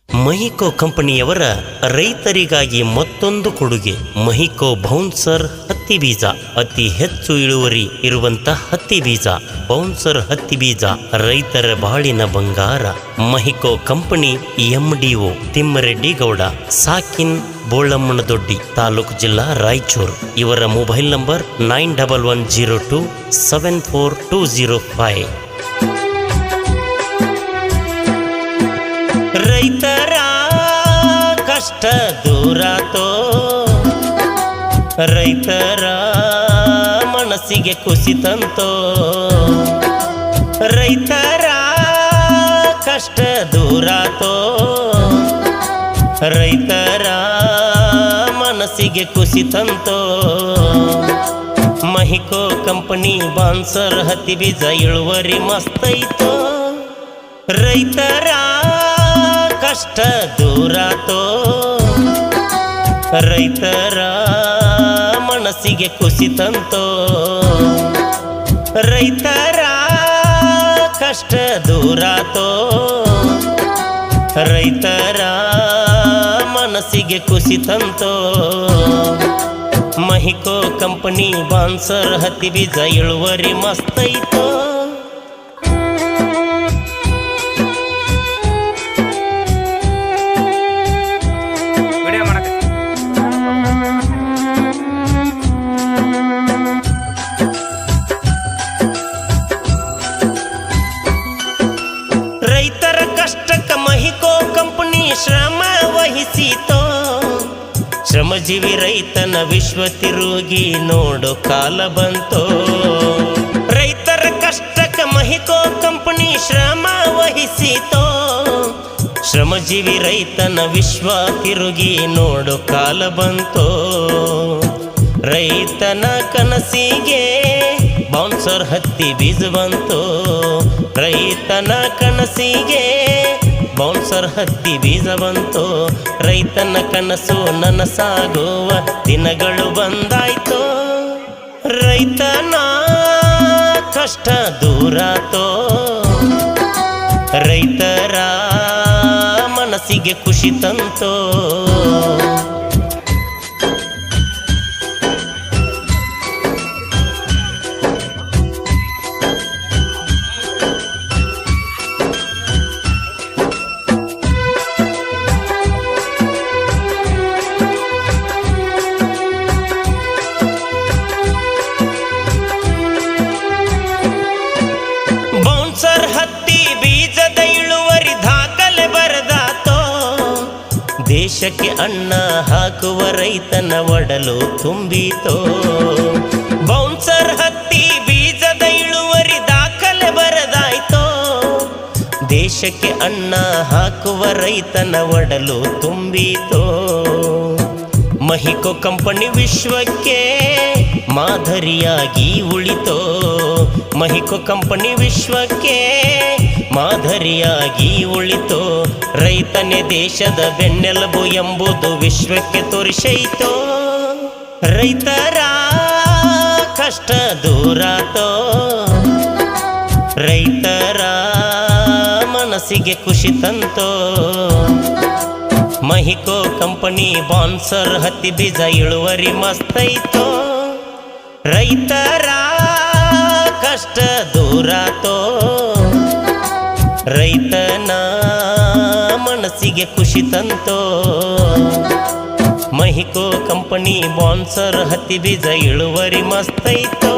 ಮಹಿಕೋ ಕಂಪನಿಯವರ ರೈತರಿಗಾಗಿ ಮತ್ತೊಂದು ಕೊಡುಗೆ. ಮಹಿಕೋ ಬೌನ್ಸರ್ ಹತ್ತಿ ಬೀಜ. ಅತಿ ಹೆಚ್ಚು ಇಳುವರಿ ಇರುವಂತಹ ಹತ್ತಿ ಬೀಜ. ಬೌನ್ಸರ್ ಹತ್ತಿ ಬೀಜ ರೈತರ ಬಾಳಿನ ಬಂಗಾರ. ಮಹಿಕೋ ಕಂಪನಿ MDO ತಿಮ್ಮರೆಡ್ಡಿ ಗೌಡ, ಸಾಕಿನ್ ಬೋಳಮ್ಮನದೊಡ್ಡಿ, ತಾಲೂಕು ಜಿಲ್ಲಾ ರಾಯಚೂರು. ಇವರ ಮೊಬೈಲ್ ನಂಬರ್ 9110274205. ರೈತರ ಕಷ್ಟ ದೂರಾತೋ, ರೈತರ ಮನಸ್ಸಿಗೆ ಖುಷಿ ತಂತೋ. ರೈತರ ಕಷ್ಟ ದೂರಾತೋ, ರೈತರ ಮನಸ್ಸಿಗೆ ಖುಷಿ ತಂತೋ. ಮಹಿಕೋ ಕಂಪನಿ ಬಾನ್ಸರ್ ಹತ್ತಿ ಬೀಜ ಇಳುವರಿ ಮಸ್ತೈತೋ. ರೈತರ ಕಷ್ಟ ದೂರಾತೋ, ರೈತರ ಮನಸ್ಸಿಗೆ ಖುಷಿ ತಂತೋ. ರೈತರ ಕಷ್ಟ ದೂರಾತೋ, ರೈತರ ಮನಸ್ಸಿಗೆ ಖುಷಿ ತಂತೋ. ಮಹಿಕೋ ಕಂಪನಿ ಬಾನ್ಸರ್ ಹತ್ತಿ ಬೀಜ ಇಳುವರಿ ಮಸ್ತೈತೋ. ರೈತರ ಕಷ್ಟಕ್ಕ ಮಹಿಕೋ ಕಂಪನಿ ಶ್ರಮ ವಹಿಸಿತೋ. ಶ್ರಮಜೀವಿ ರೈತನ ವಿಶ್ವ ತಿರುಗಿ ನೋಡು ಕಾಲ ಬಂತೋ. ರೈತರ ಕಷ್ಟಕ್ಕ ಮಹಿಕೋ ಕಂಪನಿ ಶ್ರಮ ವಹಿಸಿತೋ. ಶ್ರಮಜೀವಿ ರೈತನ ವಿಶ್ವ ತಿರುಗಿ ನೋಡು ಕಾಲ ಬಂತೋ. ರೈತನ ಕನಸಿಗೆ ಬೌನ್ಸರ್ ಹತ್ತಿ ಬೀಜ ಬಂತು. ರೈತನ ಕನಸಿಗೆ ಬೌನ್ಸರ್ ಹತ್ತಿ ಬೀಜ ಬಂತು. ರೈತನ ಕನಸು ನನಸಾಗುವ ದಿನಗಳು ಬಂದಾಯ್ತು. ರೈತನ ಕಷ್ಟ ದೂರಾತೋ, ರೈತರ ಮನಸ್ಸಿಗೆ ಖುಷಿ ತಂತೋ. ಬೌನ್ಸರ್ ಹತ್ತಿ ಬೀಜದ ಇಳುವರಿ ದಾಖಲೆ ಬರೆದಾತೋ. ದೇಶಕ್ಕೆ ಅನ್ನ ಹಾಕುವ ರೈತನ ಒಡಲು ತುಂಬಿತೋ. ಬೌನ್ಸರ್ ಹತ್ತಿ ಬೀಜದ ಇಳುವರಿ ದಾಖಲೆ ಬರೆದಾಯ್ತೋ. ದೇಶಕ್ಕೆ ಅನ್ನ ಹಾಕುವ ರೈತನ ಒಡಲು ತುಂಬಿತೋ. ಮಹಿಕೋ ಕಂಪನಿ ವಿಶ್ವಕ್ಕೆ ಮಾದರಿಯಾಗಿ ಉಳಿತೋ. ಮಹಿಕೋ ಕಂಪನಿ ವಿಶ್ವಕ್ಕೆ ಮಾದರಿಯಾಗಿ ಉಳಿತೋ. ರೈತನೇ ದೇಶದ ಬೆನ್ನೆಲುಬು ಎಂಬುದು ವಿಶ್ವಕ್ಕೆ ತೋರಿಸೈತೋ. ರೈತರ ಕಷ್ಟ ದೂರಾತೋ, ರೈತರ ಮನಸ್ಸಿಗೆ ಖುಷಿ ತಂತೋ. ಮಹಿಕೋ ಕಂಪನಿ ಬಾನ್ಸರ್ ಹತ್ತಿ ಬೀಜ ಇಳುವರಿ ಮಸ್ತೈತೋ. ರೈತರ ಕಷ್ಟ ದೂರಾತೋ, ರೈತನ ಮನಸ್ಸಿಗೆ ಖುಷಿ ತಂತೋ. ಮಹಿಕೋ ಕಂಪನಿ ಬಾನ್ಸರ್ ಹತ್ತಿ ಬೀಜ ಇಳುವರಿ ಮಸ್ತೈತೋ.